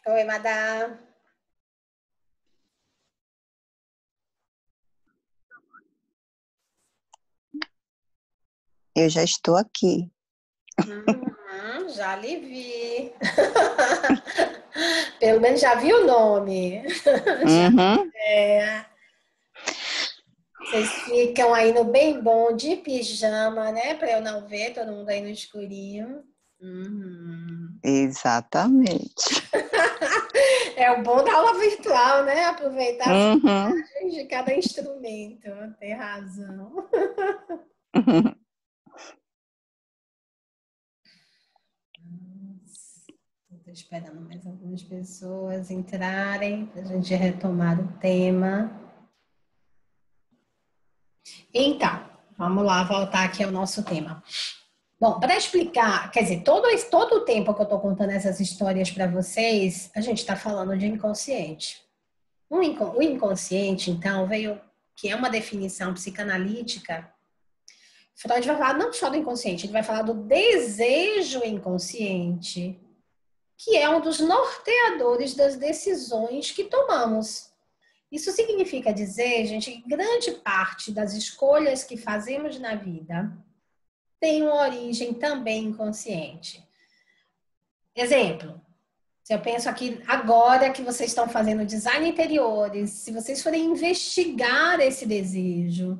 Oi, Madá. Eu já estou aqui. Já lhe vi. Pelo menos já vi o nome. Já. Uhum, É. Vocês ficam aí no bem bom de pijama, né? Para eu não ver todo mundo aí no escurinho. Uhum. exatamente. É o bom da aula virtual, né? Aproveitar as Uhum, vantagens de cada instrumento. Tem razão. uhum. Estou esperando mais algumas pessoas entrarem para a gente retomar o tema. Então, vamos lá, voltar aqui ao nosso tema. Bom, para explicar, quer dizer, todo o tempo que eu estou contando essas histórias para vocês, a gente está falando de inconsciente. O inconsciente, então, veio, que é uma definição psicanalítica. Freud vai falar não só do inconsciente, ele vai falar do desejo inconsciente, que é um dos norteadores das decisões que tomamos. Isso significa dizer, gente, que grande parte das escolhas que fazemos na vida tem uma origem também inconsciente. Exemplo, se eu penso aqui agora que vocês estão fazendo design interiores, se vocês forem investigar esse desejo,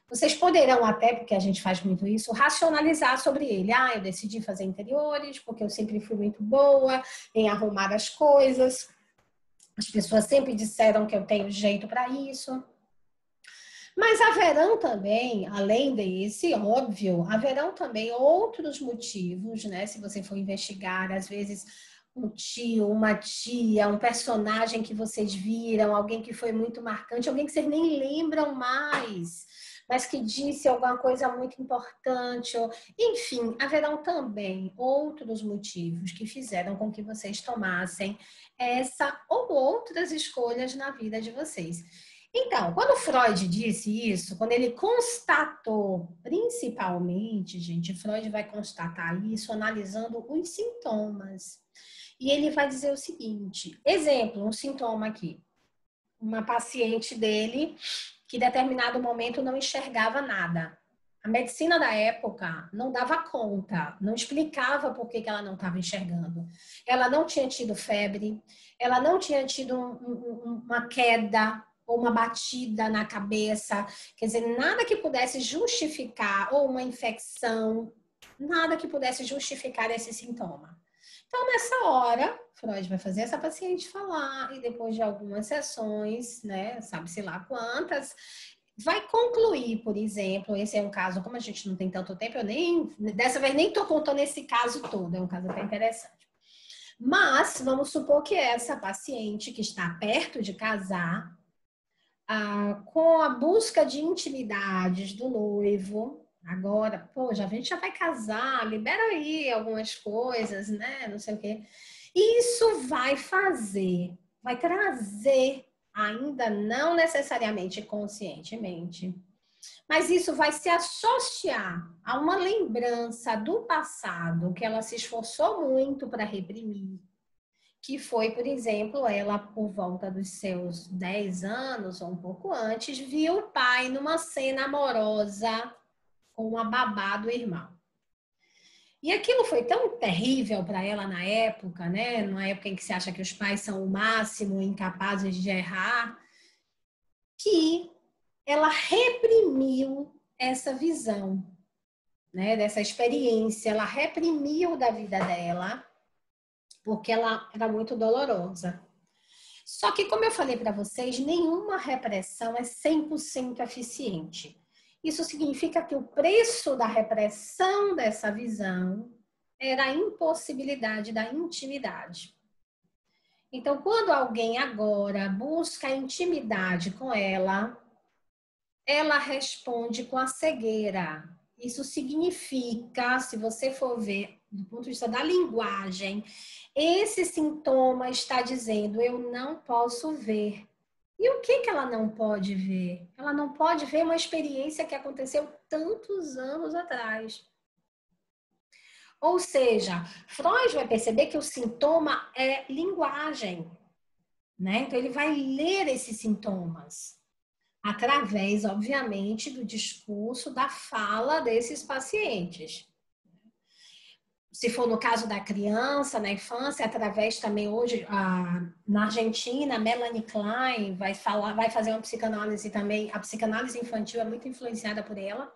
vocês poderão até, porque a gente faz muito isso, racionalizar sobre ele. Ah, eu decidi fazer interiores porque eu sempre fui muito boa em arrumar as coisas. As pessoas sempre disseram que eu tenho jeito para isso. Mas haverão também, além desse, óbvio, haverão também outros motivos, né? Se você for investigar, às vezes um tio, uma tia, um personagem que vocês viram, alguém que foi muito marcante, alguém que vocês nem lembram mais, mas que disse alguma coisa muito importante. Enfim, haverão também outros motivos que fizeram com que vocês tomassem essa ou outras escolhas na vida de vocês. Então, quando Freud disse isso, quando ele constatou, principalmente, gente, Freud vai constatar isso analisando os sintomas. E ele vai dizer o seguinte: exemplo, um sintoma aqui. Uma paciente dele que em determinado momento não enxergava nada. A medicina da época não dava conta, não explicava por que ela não estava enxergando. Ela não tinha tido febre, ela não tinha tido uma queda ou uma batida na cabeça, quer dizer, nada que pudesse justificar, ou uma infecção, nada que pudesse justificar esse sintoma. Então, nessa hora, Freud vai fazer essa paciente falar, e depois de algumas sessões, né, sabe-se lá quantas, vai concluir, por exemplo, esse é um caso, como a gente não tem tanto tempo, eu nem, dessa vez nem estou contando esse caso todo, é um caso até interessante. Mas, vamos supor que essa paciente que está perto de casar, com a busca de intimidades do noivo, agora, pô, a gente já vai casar, libera aí algumas coisas, né? Não sei o quê. Isso vai fazer, vai trazer, ainda não necessariamente conscientemente, mas isso vai se associar a uma lembrança do passado que ela se esforçou muito para reprimir, que foi, por exemplo, ela, por volta dos seus 10 anos ou um pouco antes, viu o pai numa cena amorosa com uma babá do irmão. E aquilo foi tão terrível para ela na época, né? Numa época em que se acha que os pais são o máximo, incapazes de errar, que ela reprimiu essa visão, né? Dessa experiência, ela reprimiu da vida dela, porque ela era muito dolorosa. Só que, como eu falei para vocês, nenhuma repressão é 100% eficiente. Isso significa que o preço da repressão dessa visão era a impossibilidade da intimidade. Então, quando alguém agora busca intimidade com ela, ela responde com a cegueira. Isso significa, se você for ver do ponto de vista da linguagem, esse sintoma está dizendo eu não posso ver. E o que ela não pode ver? Ela não pode ver uma experiência que aconteceu tantos anos atrás. Ou seja, Freud vai perceber que o sintoma é linguagem, né? Então, ele vai ler esses sintomas através, obviamente, do discurso, da fala desses pacientes. Se for no caso da criança, na infância, através também hoje, na Argentina, Melanie Klein vai fazer uma psicanálise também, a psicanálise infantil é muito influenciada por ela,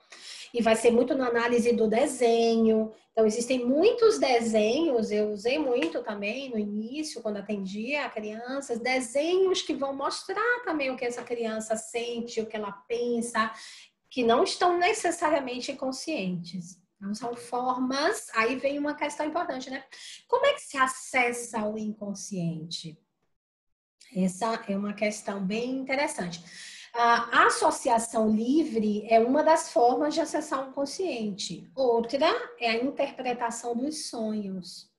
e vai ser muito na análise do desenho. Então, existem muitos desenhos, eu usei muito também no início, quando atendia crianças, desenhos que vão mostrar também o que essa criança sente, o que ela pensa, que não estão necessariamente conscientes. Então, são formas, aí vem uma questão importante, né? Como é que se acessa o inconsciente? Essa é uma questão bem interessante. A associação livre é uma das formas de acessar o consciente. Outra é a interpretação dos sonhos.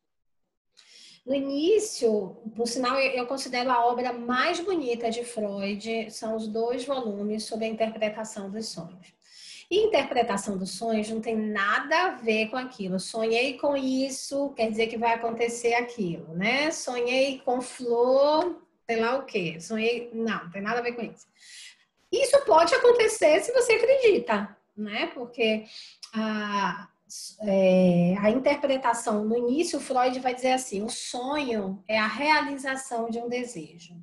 No início, por sinal, eu considero a obra mais bonita de Freud, são os 2 volumes sobre a interpretação dos sonhos. E interpretação dos sonhos não tem nada a ver com aquilo. Sonhei com isso, quer dizer que vai acontecer aquilo, né? Sonhei com flor, sei lá o quê. Sonhei, não tem nada a ver com isso. Isso pode acontecer se você acredita, né? Porque a interpretação, no início, Freud vai dizer assim, o sonho é a realização de um desejo.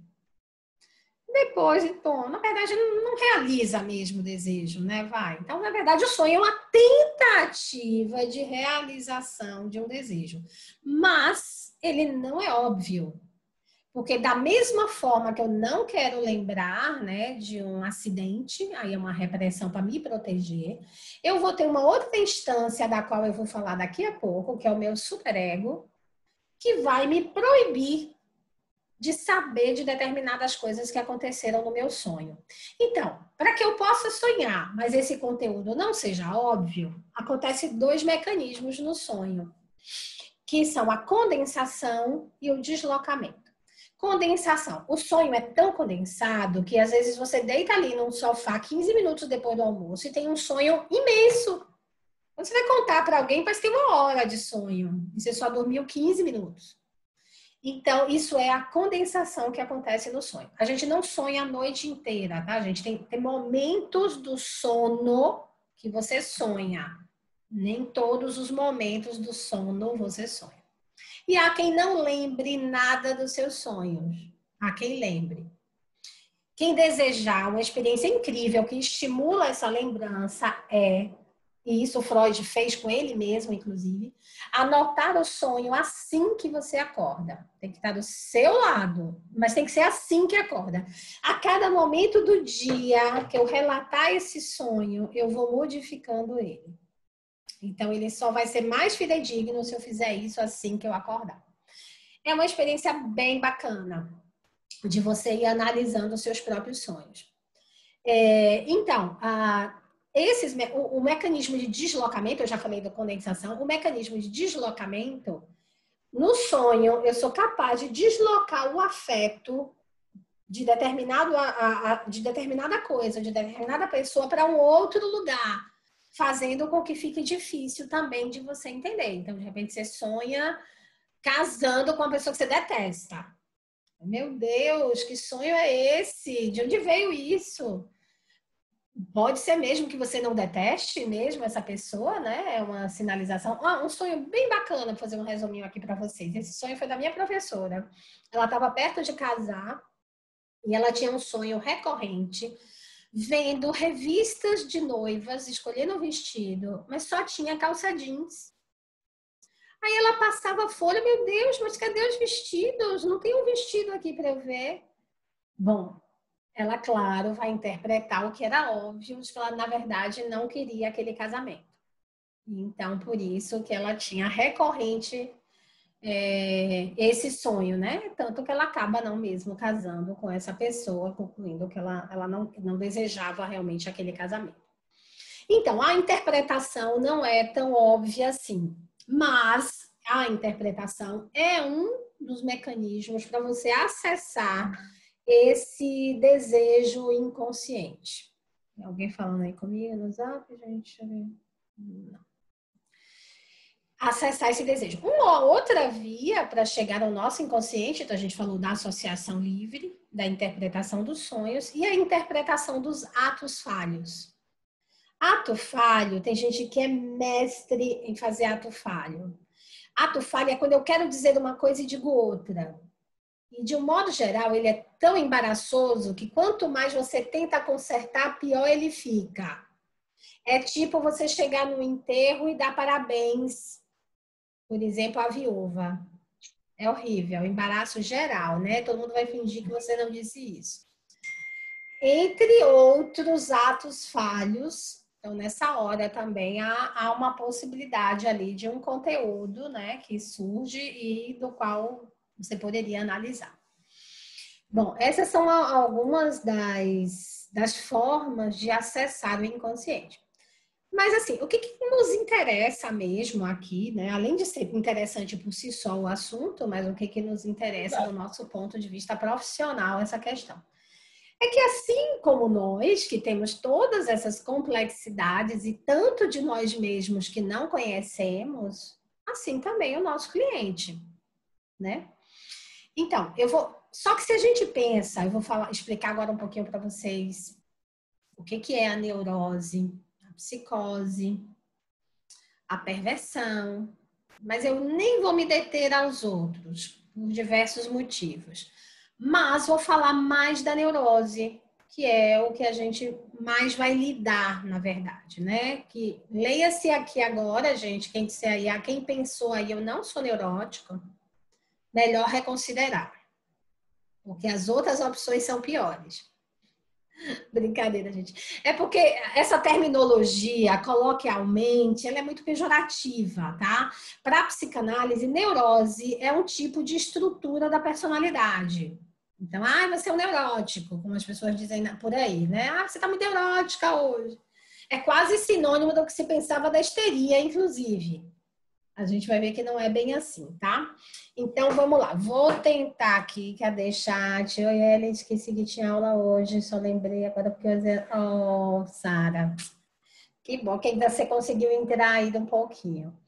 Depois, bom, na verdade, não realiza mesmo o desejo, né? Vai. Então, na verdade, o sonho é uma tentativa de realização de um desejo. Mas ele não é óbvio. Porque da mesma forma que eu não quero lembrar, né, de um acidente, aí é uma repressão para me proteger, eu vou ter uma outra instância da qual eu vou falar daqui a pouco, que é o meu superego, que vai me proibir de saber de determinadas coisas que aconteceram no meu sonho. Então, para que eu possa sonhar, mas esse conteúdo não seja óbvio, acontecem 2 mecanismos no sonho, que são a condensação e o deslocamento. Condensação. O sonho é tão condensado que às vezes você deita ali num sofá 15 minutos depois do almoço e tem um sonho imenso. Quando você vai contar para alguém, parece que tem 1 hora de sonho e você só dormiu 15 minutos. Então, isso é a condensação que acontece no sonho. A gente não sonha a noite inteira, tá? A gente tem momentos do sono que você sonha. Nem todos os momentos do sono você sonha. E há quem não lembre nada dos seus sonhos. Há quem lembre. Quem desejar uma experiência incrível que estimula essa lembrança e isso Freud fez com ele mesmo, inclusive, anotar o sonho assim que você acorda. Tem que estar do seu lado, mas tem que ser assim que acorda. A cada momento do dia que eu relatar esse sonho, eu vou modificando ele. Então, ele só vai ser mais fidedigno se eu fizer isso assim que eu acordar. É uma experiência bem bacana de você ir analisando os seus próprios sonhos. Então, o mecanismo de deslocamento, eu já falei da condensação, o mecanismo de deslocamento, no sonho, eu sou capaz de deslocar o afeto de, de determinada coisa, de determinada pessoa para um outro lugar, fazendo com que fique difícil também de você entender. Então, de repente, você sonha casando com uma pessoa que você detesta. Meu Deus, que sonho é esse? De onde veio isso? Pode ser mesmo que você não deteste mesmo essa pessoa, né? É uma sinalização. Um sonho bem bacana, vou fazer um resuminho aqui para vocês. Esse sonho foi da minha professora. Ela estava perto de casar e ela tinha um sonho recorrente, vendo revistas de noivas, escolhendo o vestido, mas só tinha calça jeans. Aí ela passava a folha, meu Deus, mas cadê os vestidos? Não tem um vestido aqui para eu ver. Bom, ela, claro, vai interpretar o que era óbvio, de que ela, na verdade, não queria aquele casamento. Então, por isso que ela tinha recorrente esse sonho, né? Tanto que ela acaba não mesmo casando com essa pessoa, concluindo que ela não desejava realmente aquele casamento. Então, a interpretação não é tão óbvia assim, mas a interpretação é um dos mecanismos para você acessar esse desejo inconsciente. Tem alguém falando aí comigo no zap, gente? Deixa eu ver. Não. acessar esse desejo. Uma outra via para chegar ao nosso inconsciente, então a gente falou da associação livre, da interpretação dos sonhos e a interpretação dos atos falhos. Ato falho, tem gente que é mestre em fazer ato falho. Ato falho é quando eu quero dizer uma coisa e digo outra. E de um modo geral, ele é tão embaraçoso que quanto mais você tenta consertar, pior ele fica. É tipo você chegar no enterro e dar parabéns, por exemplo, à viúva. É horrível, é um embaraço geral, né? Todo mundo vai fingir que você não disse isso. Entre outros atos falhos, então nessa hora também há uma possibilidade ali de um conteúdo, né, que surge e do qual você poderia analisar. Bom, essas são algumas das formas de acessar o inconsciente. Mas, assim, o que nos interessa mesmo aqui, né? Além de ser interessante por si só o assunto, mas o que nos interessa do nosso ponto de vista profissional, essa questão. É que assim como nós, que temos todas essas complexidades e tanto de nós mesmos que não conhecemos, assim também o nosso cliente, né? Então, só que se a gente pensa, eu vou explicar agora um pouquinho para vocês o que é a neurose, a psicose, a perversão, mas eu nem vou me deter aos outros, por diversos motivos. Mas vou falar mais da neurose, que é o que a gente mais vai lidar, na verdade, né? Que leia-se aqui agora, gente, quem pensou aí, eu não sou neurótico, melhor reconsiderar, porque as outras opções são piores. Brincadeira, gente. É porque essa terminologia, coloquialmente, ela é muito pejorativa, tá? Para a psicanálise, neurose é um tipo de estrutura da personalidade. Então, você é um neurótico, como as pessoas dizem por aí, né? Você tá muito neurótica hoje. É quase sinônimo do que se pensava da histeria, inclusive. A gente vai ver que não é bem assim, tá? Então, vamos lá. Vou tentar aqui, cadê chat? Oi, Ellen, esqueci que tinha aula hoje, só lembrei agora porque eu... Oh, Sara, que bom que ainda você conseguiu entrar aí um pouquinho.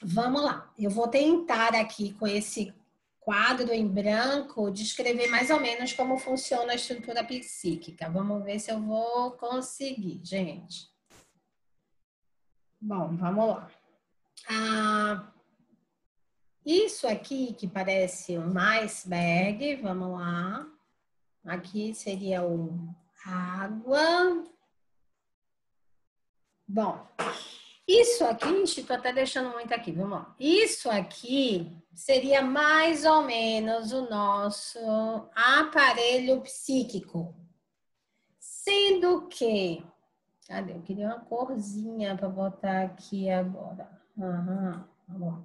Vamos lá. Eu vou tentar aqui, com esse quadro em branco, descrever mais ou menos como funciona a estrutura psíquica. Vamos ver se eu vou conseguir, gente. Bom, vamos lá. Isso aqui que parece um iceberg, vamos lá. Aqui seria o água. Bom, isso aqui, estou até deixando muito aqui, vamos lá. Isso aqui seria mais ou menos o nosso aparelho psíquico. Sendo que, cadê? Eu queria uma corzinha para botar aqui agora. Vamos lá.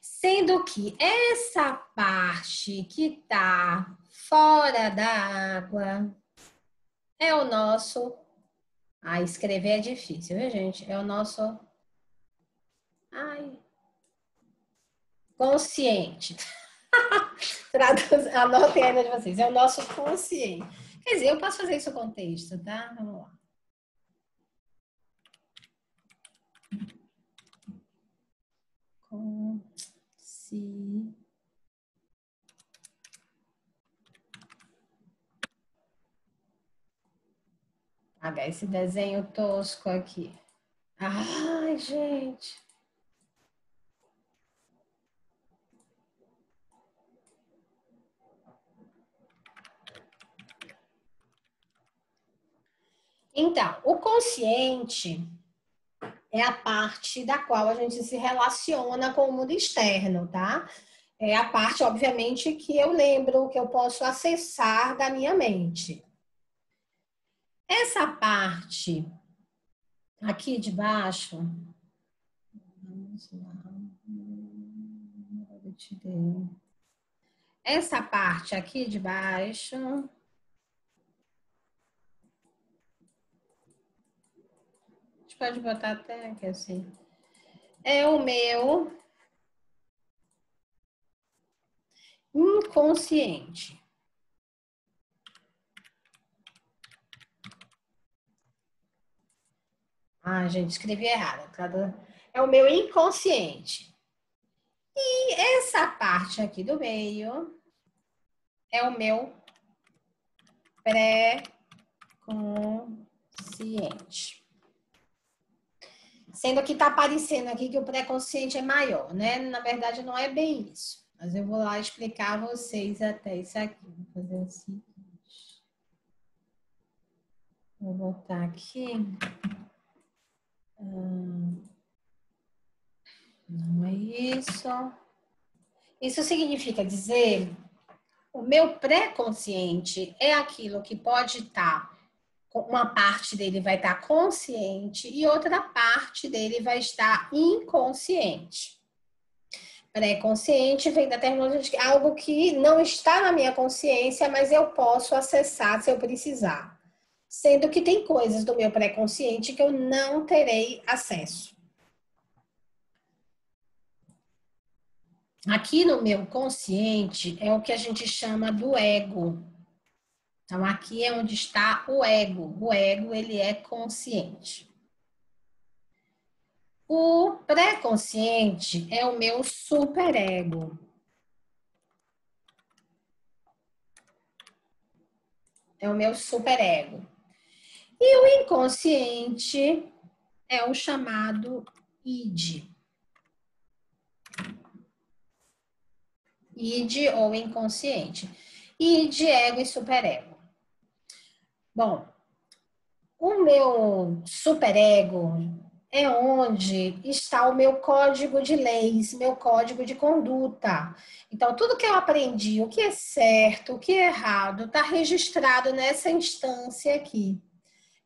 Sendo que essa parte que está fora da água é o nosso... escrever é difícil, viu, gente? É o nosso... consciente. Anotem aí de vocês. É o nosso consciente. Quer dizer, eu posso fazer isso com texto, tá? Vamos lá. Apagar esse desenho tosco aqui. Ai, gente. Então, o consciente é a parte da qual a gente se relaciona com o mundo externo, tá? É a parte, obviamente, que eu lembro, que eu posso acessar da minha mente. Essa parte aqui de baixo, vamos lá, eu tirei. Essa parte aqui de baixo, a gente pode botar até aqui assim, é o meu inconsciente. Ah, gente, escrevi errado. É o meu inconsciente. E essa parte aqui do meio é o meu pré-consciente. Sendo que está aparecendo aqui que o pré-consciente é maior, né? Na verdade, não é bem isso. Mas eu vou lá explicar a vocês até isso aqui. Vou fazer o seguinte. Vou botar aqui. Não é isso. Isso significa dizer, o meu pré-consciente é aquilo que pode estar, uma parte dele vai estar consciente e outra parte dele vai estar inconsciente. Pré-consciente vem da terminologia de algo que não está na minha consciência, mas eu posso acessar se eu precisar. Sendo que tem coisas do meu pré-consciente que eu não terei acesso. Aqui no meu consciente é o que a gente chama do ego. Então, aqui é onde está o ego. O ego, ele é consciente. O pré-consciente é o meu superego. É o meu superego. E o inconsciente é o chamado id. Id ou inconsciente. Id, ego e superego. Bom, o meu superego é onde está o meu código de leis, meu código de conduta. Então, tudo que eu aprendi, o que é certo, o que é errado, está registrado nessa instância aqui,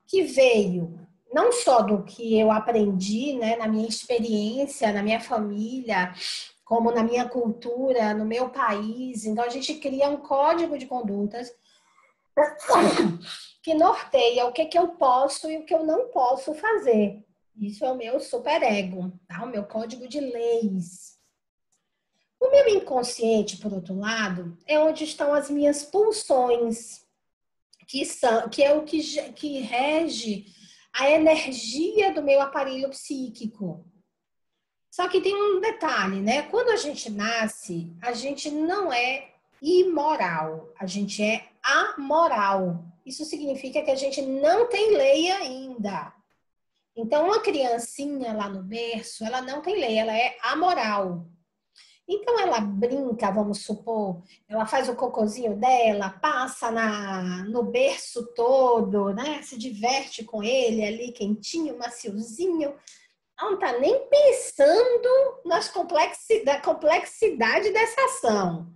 que veio não só do que eu aprendi, né, na minha experiência, na minha família, como na minha cultura, no meu país. Então, a gente cria um código de condutas que norteia o que eu posso e o que eu não posso fazer. Isso é o meu superego, tá? O meu código de leis. O meu inconsciente, por outro lado, é onde estão as minhas pulsões, que é o que rege a energia do meu aparelho psíquico. Só que tem um detalhe, né? Quando a gente nasce, a gente não é imoral, a gente é amoral. Isso significa que a gente não tem lei ainda. Então, uma criancinha lá no berço, ela não tem lei, ela é amoral. Então, ela brinca, vamos supor, ela faz o cocôzinho dela, passa no berço todo, né? Se diverte com ele ali, quentinho, maciozinho. Não está nem pensando da complexidade dessa ação.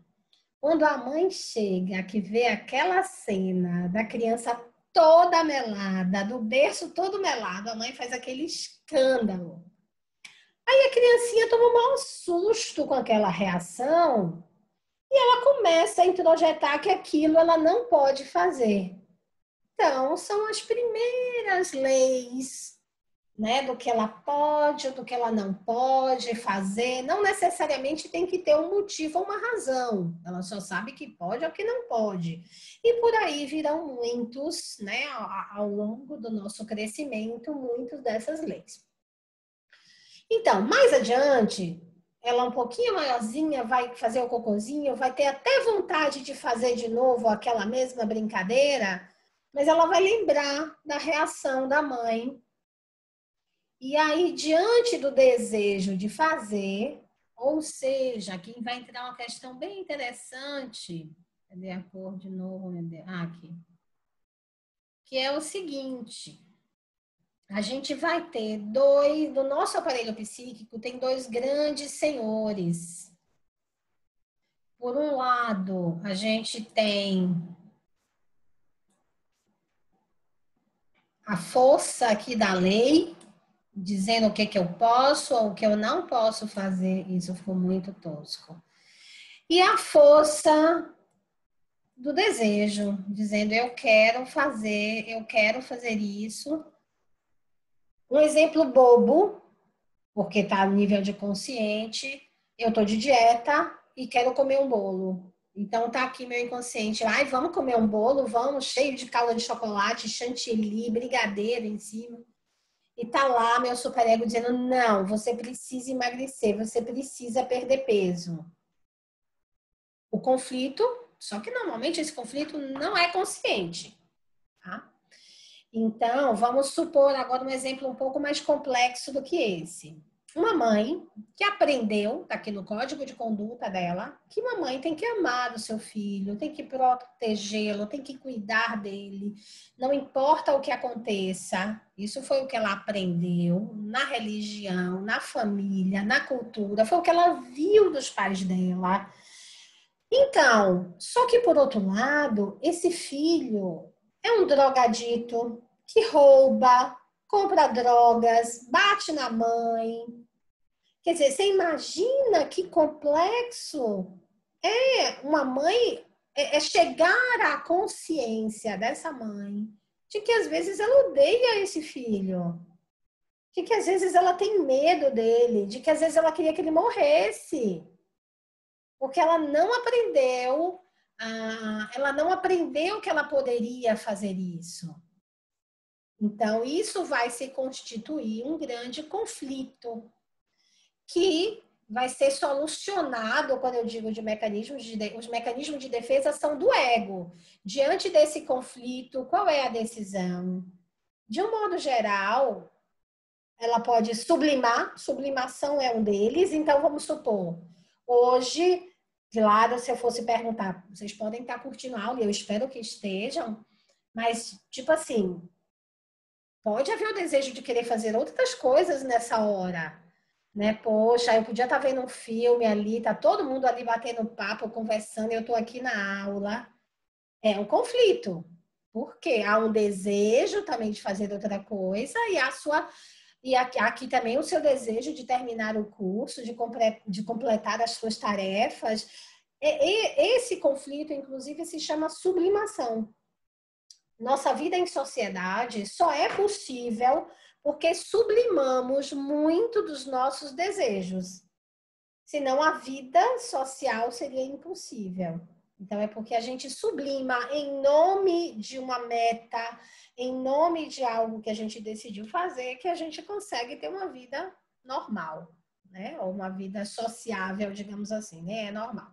Quando a mãe chega, que vê aquela cena da criança toda melada, do berço todo melado, a mãe faz aquele escândalo. Aí a criancinha toma um maior susto com aquela reação e ela começa a introjetar que aquilo ela não pode fazer. Então, são as primeiras leis, né, do que ela pode ou do que ela não pode fazer. Não necessariamente tem que ter um motivo ou uma razão. Ela só sabe que pode ou que não pode. E por aí virão muitos, né, ao longo do nosso crescimento, muitas dessas leis. Então, mais adiante, ela um pouquinho maiorzinha vai fazer o cocôzinho, vai ter até vontade de fazer de novo aquela mesma brincadeira, mas ela vai lembrar da reação da mãe. E aí, diante do desejo de fazer, ou seja, aqui vai entrar uma questão bem interessante. Cadê a cor de novo? Aqui. Que é o seguinte: a gente vai ter do nosso aparelho psíquico, tem dois grandes senhores. Por um lado, a gente tem a força aqui da lei, dizendo o que eu posso ou o que eu não posso fazer. Isso ficou muito tosco. E a força do desejo, dizendo eu quero fazer isso. Um exemplo bobo, porque está no nível de consciente, eu estou de dieta e quero comer um bolo. Então tá aqui meu inconsciente, ai, vamos comer um bolo, vamos, cheio de calda de chocolate, chantilly, brigadeiro em cima. E tá lá meu superego dizendo, não, você precisa emagrecer, você precisa perder peso. O conflito, só que normalmente esse conflito não é consciente, tá? Então, vamos supor agora um exemplo um pouco mais complexo do que esse. Uma mãe que aprendeu, tá aqui no código de conduta dela, que uma mãe tem que amar o seu filho, tem que protegê-lo, tem que cuidar dele, não importa o que aconteça. Isso foi o que ela aprendeu na religião, na família, na cultura, foi o que ela viu dos pais dela. Então, só que por outro lado, esse filho é um drogadito que rouba, compra drogas, bate na mãe. Quer dizer, você imagina que complexo é uma mãe, é chegar à consciência dessa mãe de que às vezes ela odeia esse filho, de que às vezes ela tem medo dele, de que às vezes ela queria que ele morresse. Porque ela não aprendeu que ela poderia fazer isso. Então, isso vai se constituir um grande conflito que vai ser solucionado, quando eu digo de mecanismos os mecanismos de defesa são do ego. Diante desse conflito, qual é a decisão? De um modo geral, ela pode sublimar, sublimação é um deles, então vamos supor, hoje, claro, se eu fosse perguntar, vocês podem estar curtindo a aula, eu espero que estejam, mas, tipo assim, pode haver o desejo de querer fazer outras coisas nessa hora, né? Poxa, eu podia estar vendo um filme ali, tá todo mundo ali batendo papo, conversando, e eu tô aqui na aula. É um conflito, porque há um desejo também de fazer outra coisa e aqui também o seu desejo de terminar o curso, de completar as suas tarefas. Esse conflito, inclusive, se chama sublimação. Nossa vida em sociedade só é possível porque sublimamos muito dos nossos desejos. Senão a vida social seria impossível. Então, é porque a gente sublima em nome de uma meta, em nome de algo que a gente decidiu fazer, que a gente consegue ter uma vida normal, né? Ou uma vida sociável, digamos assim, né? É normal.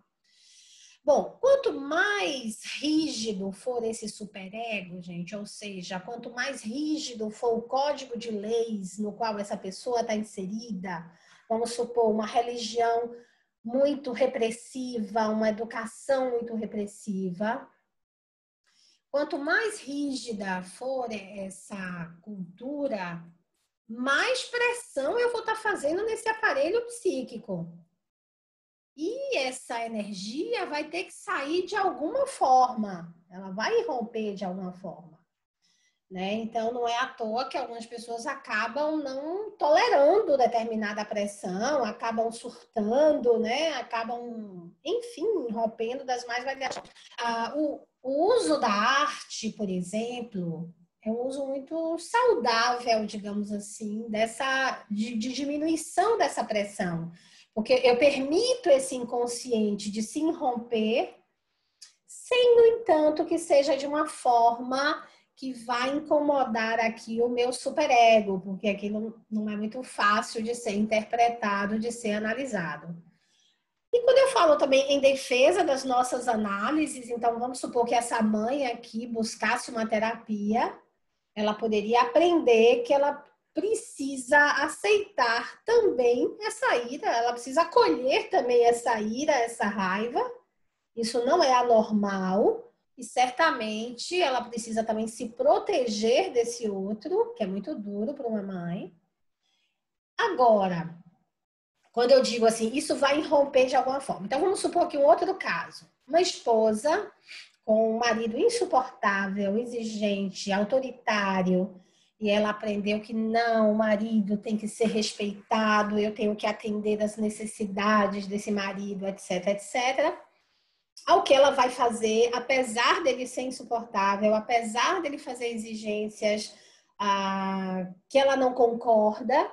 Bom, quanto mais rígido for esse superego, gente, ou seja, quanto mais rígido for o código de leis no qual essa pessoa está inserida, vamos supor, uma religião muito repressiva, uma educação muito repressiva. Quanto mais rígida for essa cultura, mais pressão eu vou estar fazendo nesse aparelho psíquico. E essa energia vai ter que sair de alguma forma, ela vai romper de alguma forma. Né? Então, não é à toa que algumas pessoas acabam não tolerando determinada pressão, acabam surtando, né? Acabam, enfim, rompendo das mais variadas. O uso da arte, por exemplo, é um uso muito saudável, digamos assim, de diminuição dessa pressão. Porque eu permito esse inconsciente de se romper, sem, no entanto, que seja de uma forma que vai incomodar aqui o meu superego, porque aquilo não é muito fácil de ser interpretado, de ser analisado. E quando eu falo também em defesa das nossas análises, então vamos supor que essa mãe aqui buscasse uma terapia, ela poderia aprender que ela precisa aceitar também essa ira, ela precisa acolher também essa ira, essa raiva. Isso não é anormal. E certamente ela precisa também se proteger desse outro, que é muito duro para uma mãe. Agora, quando eu digo assim, isso vai irromper de alguma forma. Então, vamos supor que um outro caso. Uma esposa com um marido insuportável, exigente, autoritário, e ela aprendeu que não, o marido tem que ser respeitado, eu tenho que atender às necessidades desse marido, etc, etc. Ao que ela vai fazer, apesar dele ser insuportável, apesar dele fazer exigências que ela não concorda,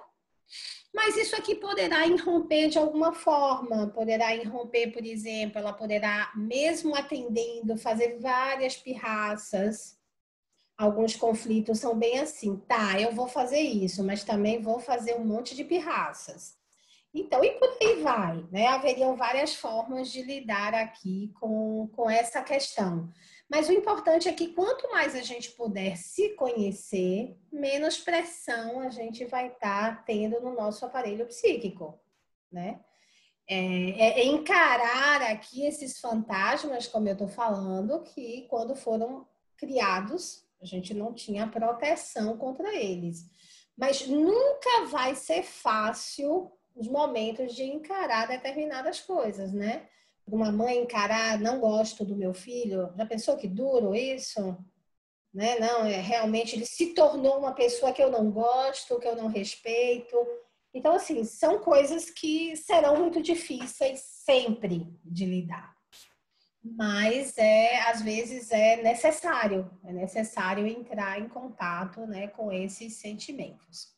mas isso aqui poderá irromper de alguma forma, poderá irromper, por exemplo, ela poderá, mesmo atendendo, fazer várias pirraças, Alguns conflitos são bem assim, tá, eu vou fazer isso, mas também vou fazer um monte de pirraças. Então, e por aí vai, né? Haveriam várias formas de lidar aqui com essa questão. Mas o importante é que quanto mais a gente puder se conhecer, menos pressão a gente vai estar tendo no nosso aparelho psíquico, né? É encarar aqui esses fantasmas, como eu estou falando, que quando foram criados, a gente não tinha proteção contra eles. Mas nunca vai ser fácil os momentos de encarar determinadas coisas, né? Uma mãe encarar, não gosto do meu filho, já pensou que duro isso? Né? Não, realmente ele se tornou uma pessoa que eu não gosto, que eu não respeito. Então, assim, são coisas que serão muito difíceis sempre de lidar. Mas às vezes é necessário entrar em contato, né, com esses sentimentos.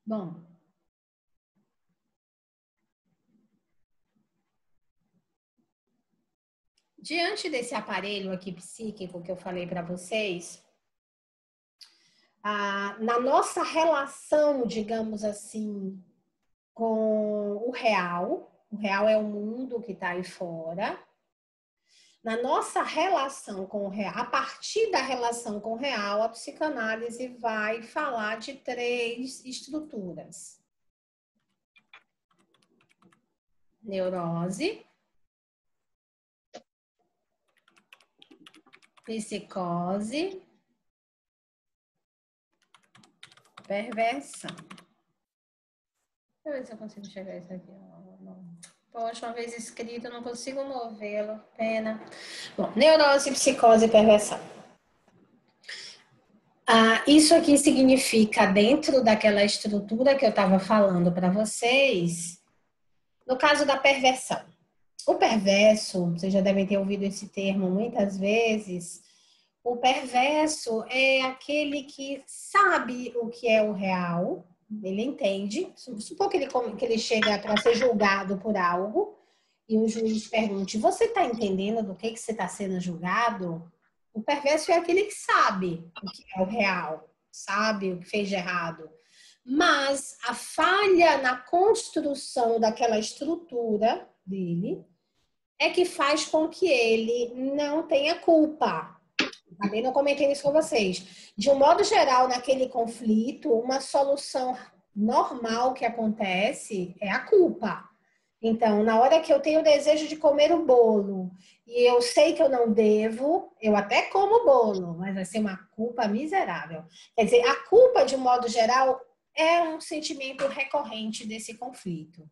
Bom, diante desse aparelho aqui psíquico que eu falei para vocês, na nossa relação, digamos assim, com o real é o mundo que está aí fora. Na nossa relação com o real, a partir da relação com o real, a psicanálise vai falar de 3 estruturas: neurose, psicose, perversão. Deixa eu ver se eu consigo chegar isso aqui. Poxa, uma vez escrito, eu não consigo movê-lo. Pena. Bom, neurose, psicose e perversão. Isso aqui significa, dentro daquela estrutura que eu estava falando para vocês, no caso da perversão. O perverso, vocês já devem ter ouvido esse termo muitas vezes, o perverso é aquele que sabe o que é o real, ele entende. Supor que ele chega para ser julgado por algo e o juiz pergunte: você está entendendo do que você está sendo julgado? O perverso é aquele que sabe o que é o real, sabe o que fez de errado. Mas a falha na construção daquela estrutura dele é que faz com que ele não tenha culpa. Também não comentei isso com vocês. De um modo geral, naquele conflito, uma solução normal que acontece é a culpa. Então, na hora que eu tenho o desejo de comer o bolo e eu sei que eu não devo, eu até como o bolo, mas vai ser uma culpa miserável. Quer dizer, a culpa, de um modo geral, é um sentimento recorrente desse conflito.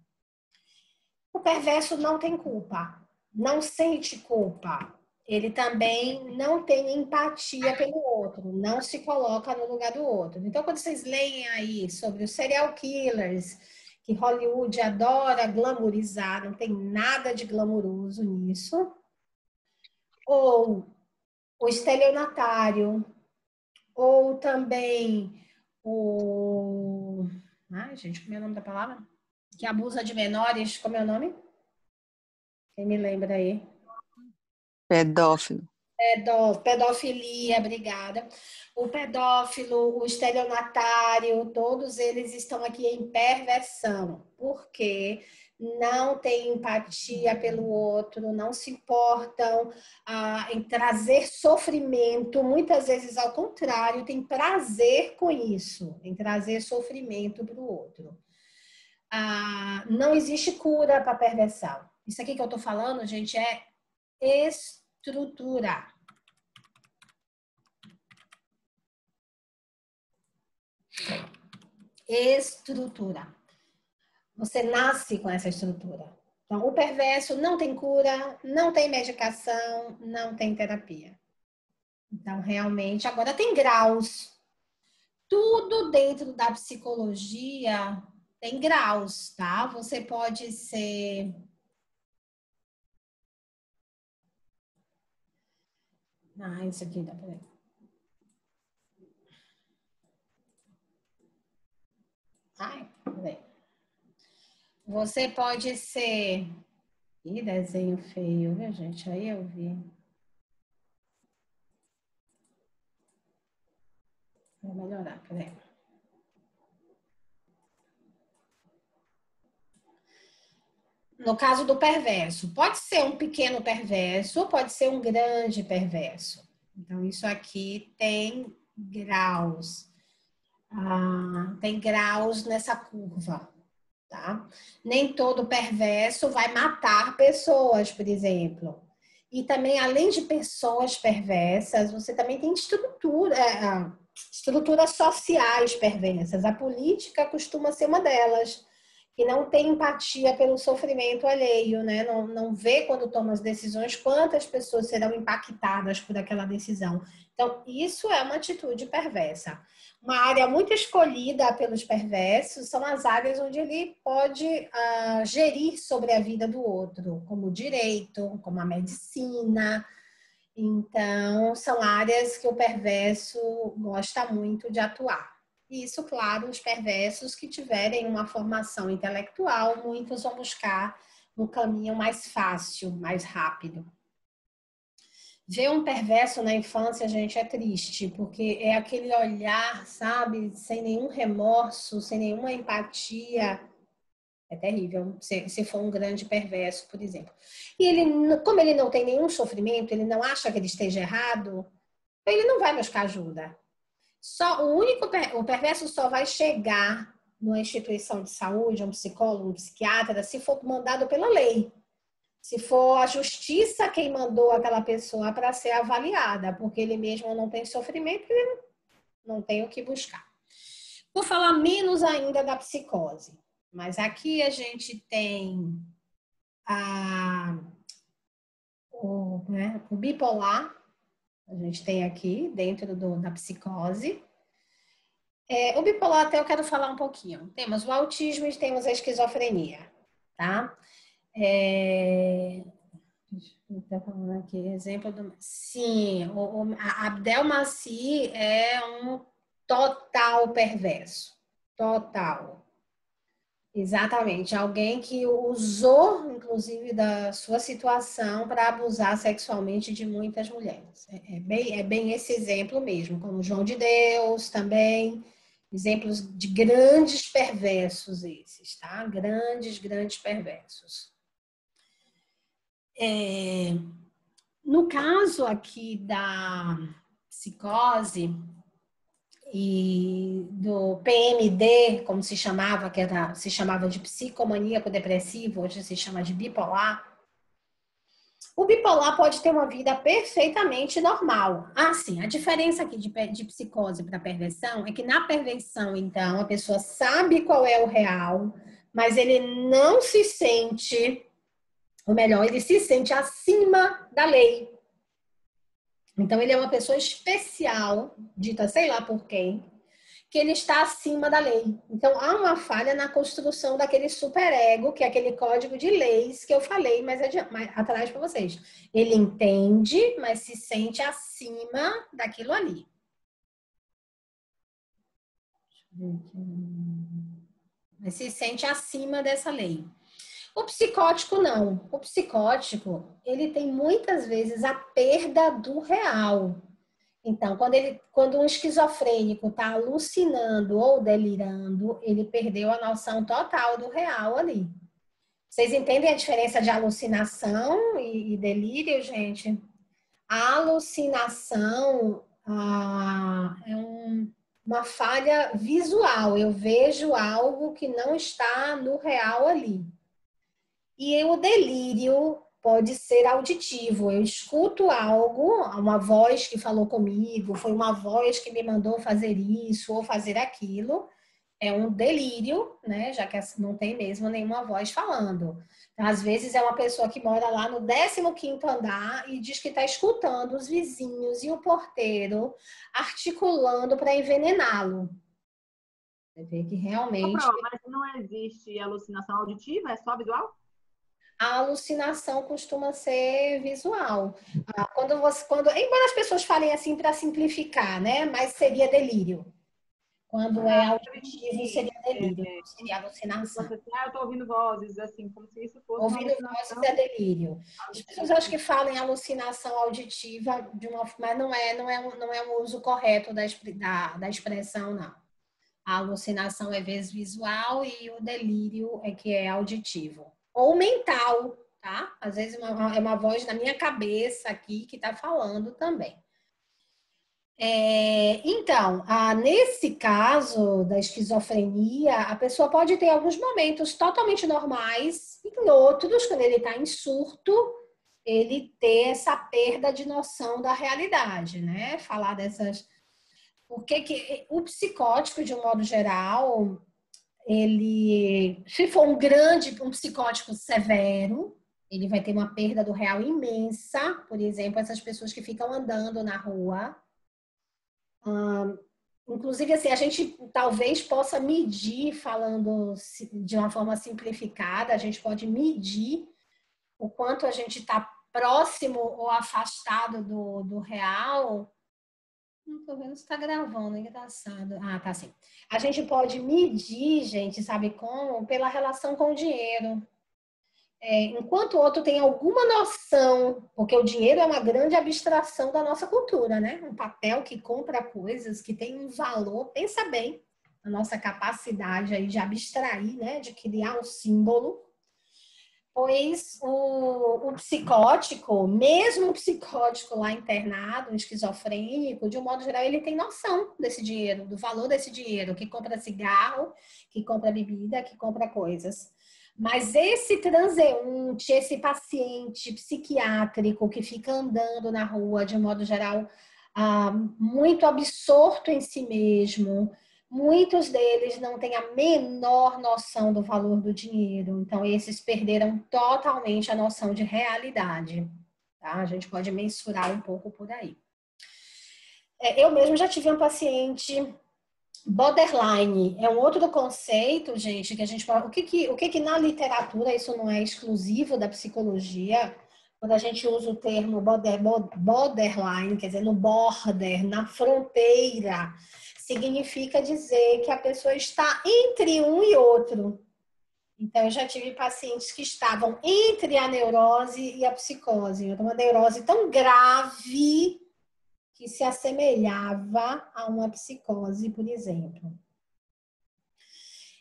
O perverso não tem culpa, não sente culpa. Ele também não tem empatia pelo outro, não se coloca no lugar do outro. Então, quando vocês leem aí sobre os serial killers, que Hollywood adora glamourizar, não tem nada de glamouroso nisso, ou o estelionatário, ou também o... Ai, gente, como é o nome da palavra? Que abusa de menores, como é o nome? Quem me lembra aí? Pedófilo. Pedofilia, obrigada. O pedófilo, o estelionatário, todos eles estão aqui em perversão, porque não têm empatia pelo outro, não se importam em trazer sofrimento, muitas vezes ao contrário, tem prazer com isso, em trazer sofrimento para o outro. Não existe cura para a perversão. Isso aqui que eu estou falando, gente, é estrutura. Estrutura. Você nasce com essa estrutura. Então, o perverso não tem cura, não tem medicação, não tem terapia. Então, realmente, agora tem graus. Tudo dentro da psicologia tem graus, tá? Você pode ser... isso aqui dá pra ver. Peraí. Você pode ser... Ih, desenho feio, viu, gente? Aí eu vi. Vai melhorar, peraí. No caso do perverso, pode ser um pequeno perverso, pode ser um grande perverso. Então, isso aqui tem graus. Tem graus nessa curva, tá? Nem todo perverso vai matar pessoas, por exemplo. E também, além de pessoas perversas, você também tem estruturas sociais perversas. A política costuma ser uma delas, que não tem empatia pelo sofrimento alheio, né? Não vê quando toma as decisões quantas pessoas serão impactadas por aquela decisão. Então, isso é uma atitude perversa. Uma área muito escolhida pelos perversos são as áreas onde ele pode gerir sobre a vida do outro, como o direito, como a medicina. Então, são áreas que o perverso gosta muito de atuar. E isso, claro, os perversos que tiverem uma formação intelectual, muitos vão buscar um caminho mais fácil, mais rápido. Ver um perverso na infância, gente, é triste, porque é aquele olhar, sabe, sem nenhum remorso, sem nenhuma empatia. É terrível se for um grande perverso, por exemplo. E ele, como ele não tem nenhum sofrimento, ele não acha que ele esteja errado, ele não vai buscar ajuda. O perverso só vai chegar numa instituição de saúde, um psicólogo, um psiquiatra, se for mandado pela lei. Se for a justiça quem mandou aquela pessoa para ser avaliada, porque ele mesmo não tem sofrimento, ele não tem o que buscar. Vou falar menos ainda da psicose, mas aqui a gente tem o bipolar, a gente tem aqui dentro da psicose. O bipolar até eu quero falar um pouquinho. Temos o autismo e temos a esquizofrenia, tá? Está falando aqui, exemplo do... Sim, a Abdelmaci é um total perverso. Total. Exatamente. Alguém que usou, inclusive, da sua situação para abusar sexualmente de muitas mulheres. É bem esse exemplo mesmo, como João de Deus também. Exemplos de grandes perversos esses, tá? Grandes perversos. No caso aqui da psicose e do PMD, como se chamava, se chamava de psicomaníaco depressivo, hoje se chama de bipolar. O bipolar pode ter uma vida perfeitamente normal. Sim, a diferença aqui de psicose para perversão é que na perversão, então, a pessoa sabe qual é o real, mas ele não se sente, ou melhor, ele se sente acima da lei. Então, ele é uma pessoa especial, dita sei lá por quem, que ele está acima da lei. Então, há uma falha na construção daquele superego, que é aquele código de leis que eu falei mais atrás para vocês. Ele entende, mas se sente acima daquilo ali. Mas se sente acima dessa lei. O psicótico não. O psicótico, ele tem muitas vezes a perda do real. Então, quando um esquizofrênico está alucinando ou delirando, ele perdeu a noção total do real ali. Vocês entendem a diferença de alucinação e delírio, gente? A alucinação é uma falha visual. Eu vejo algo que não está no real ali. E o delírio pode ser auditivo. Eu escuto algo, uma voz que falou comigo, foi uma voz que me mandou fazer isso ou fazer aquilo. É um delírio, né? Já que não tem mesmo nenhuma voz falando. Às vezes é uma pessoa que mora lá no 15º andar e diz que está escutando os vizinhos e o porteiro articulando para envenená-lo. Você vê que realmente... Mas não existe alucinação auditiva? É só visual? A alucinação costuma ser visual. Embora as pessoas falem assim para simplificar, né? Mas seria delírio. Quando é auditivo, seria delírio, não seria alucinação. Você, eu tô ouvindo vozes, assim, como se isso fosse uma Ouvindo alucinação vozes é delírio. As pessoas auditiva. acham que falam em alucinação auditiva de uma, mas não é um uso correto da expressão, não. A alucinação é visual e o delírio é que é auditivo. Ou mental, tá? Às vezes é uma voz na minha cabeça aqui que está falando também. Então, nesse caso da esquizofrenia, a pessoa pode ter alguns momentos totalmente normais, e em outros, quando ele está em surto, ele ter essa perda de noção da realidade, né? Falar dessas. Porque que o psicótico, de um modo geral, ele, se for um psicótico severo, ele vai ter uma perda do real imensa. Por exemplo, essas pessoas que ficam andando na rua. Inclusive, assim, a gente talvez possa medir, falando de uma forma simplificada, a gente pode medir o quanto a gente está próximo ou afastado do real. Não estou vendo se está gravando, é engraçado. Ah, tá sim. A gente pode medir, gente, sabe como? Pela relação com o dinheiro. Enquanto o outro tem alguma noção, porque o dinheiro é uma grande abstração da nossa cultura, né? Um papel que compra coisas, que tem um valor, pensa bem, a nossa capacidade aí de abstrair, né? De criar um símbolo. Pois o psicótico, mesmo o psicótico lá internado, um esquizofrênico, de um modo geral, ele tem noção desse dinheiro, do valor desse dinheiro, que compra cigarro, que compra bebida, que compra coisas. Mas esse transeunte, esse paciente psiquiátrico que fica andando na rua, de um modo geral, muito absorto em si mesmo, muitos deles não têm a menor noção do valor do dinheiro. Então, esses perderam totalmente a noção de realidade. Tá? A gente pode mensurar um pouco por aí. Eu mesmo já tive um paciente borderline. É um outro conceito, gente, que a gente fala. O que na literatura, isso não é exclusivo da psicologia, quando a gente usa o termo borderline, quer dizer, no border, na fronteira, significa dizer que a pessoa está entre um e outro. Então, eu já tive pacientes que estavam entre a neurose e a psicose. Uma neurose tão grave que se assemelhava a uma psicose, por exemplo.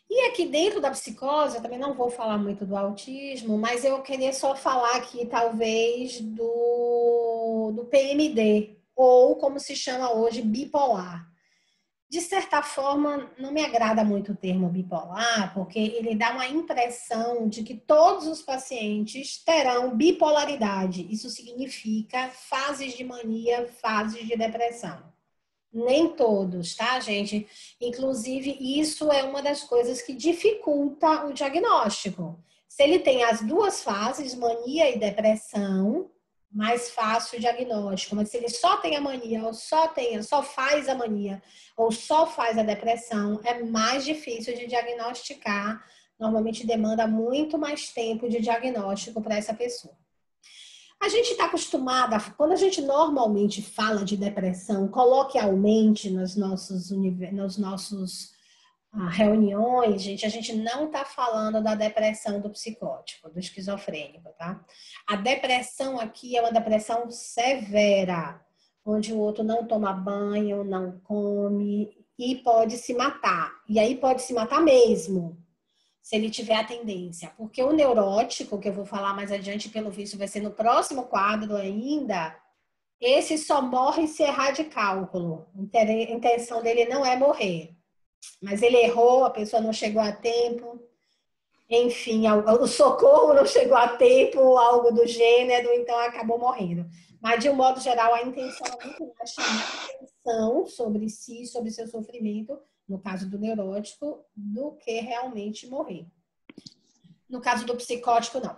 E aqui dentro da psicose, eu também não vou falar muito do autismo, mas eu queria só falar aqui, talvez, do PMD, ou como se chama hoje, bipolar. De certa forma, não me agrada muito o termo bipolar, porque ele dá uma impressão de que todos os pacientes terão bipolaridade. Isso significa fases de mania, fases de depressão. Nem todos, tá, gente? Inclusive, isso é uma das coisas que dificulta o diagnóstico. Se ele tem as duas fases, mania e depressão, mais fácil o diagnóstico. Mas se ele só tem a mania, ou só faz a mania, ou só faz a depressão, é mais difícil de diagnosticar. Normalmente demanda muito mais tempo de diagnóstico para essa pessoa. A gente está acostumada, quando a gente normalmente fala de depressão, coloquialmente nos nossos reuniões, gente, a gente não está falando da depressão do psicótico, do esquizofrênico, tá? A depressão aqui é uma depressão severa, onde o outro não toma banho, não come e pode se matar. E aí pode se matar mesmo, se ele tiver a tendência. Porque o neurótico, que eu vou falar mais adiante, pelo visto, vai ser no próximo quadro ainda, esse só morre se errar de cálculo. A intenção dele não é morrer. Mas ele errou, a pessoa não chegou a tempo, enfim, o socorro não chegou a tempo, algo do gênero, então acabou morrendo. Mas, de um modo geral, a intenção é muito mais chamar atenção sobre si, sobre seu sofrimento, no caso do neurótico, do que realmente morrer. No caso do psicótico, não.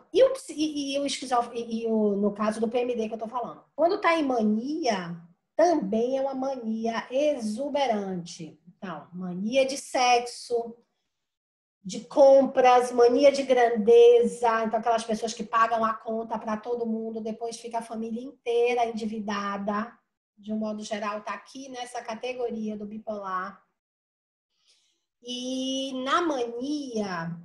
No caso do PMD que eu tô falando. Quando tá em mania, também é uma mania exuberante. Então, mania de sexo, de compras, mania de grandeza. Então, aquelas pessoas que pagam a conta para todo mundo, depois fica a família inteira endividada. De um modo geral, tá aqui nessa categoria do bipolar. E na mania,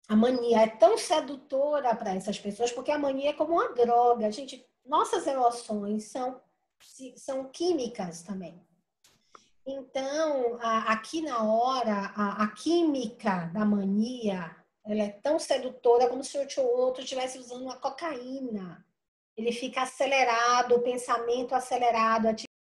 a mania é tão sedutora para essas pessoas, porque a mania é como uma droga. Gente, nossas emoções são químicas também. Então, aqui na hora, a química da mania, ela é tão sedutora como se o outro estivesse usando uma cocaína. Ele fica acelerado, o pensamento acelerado,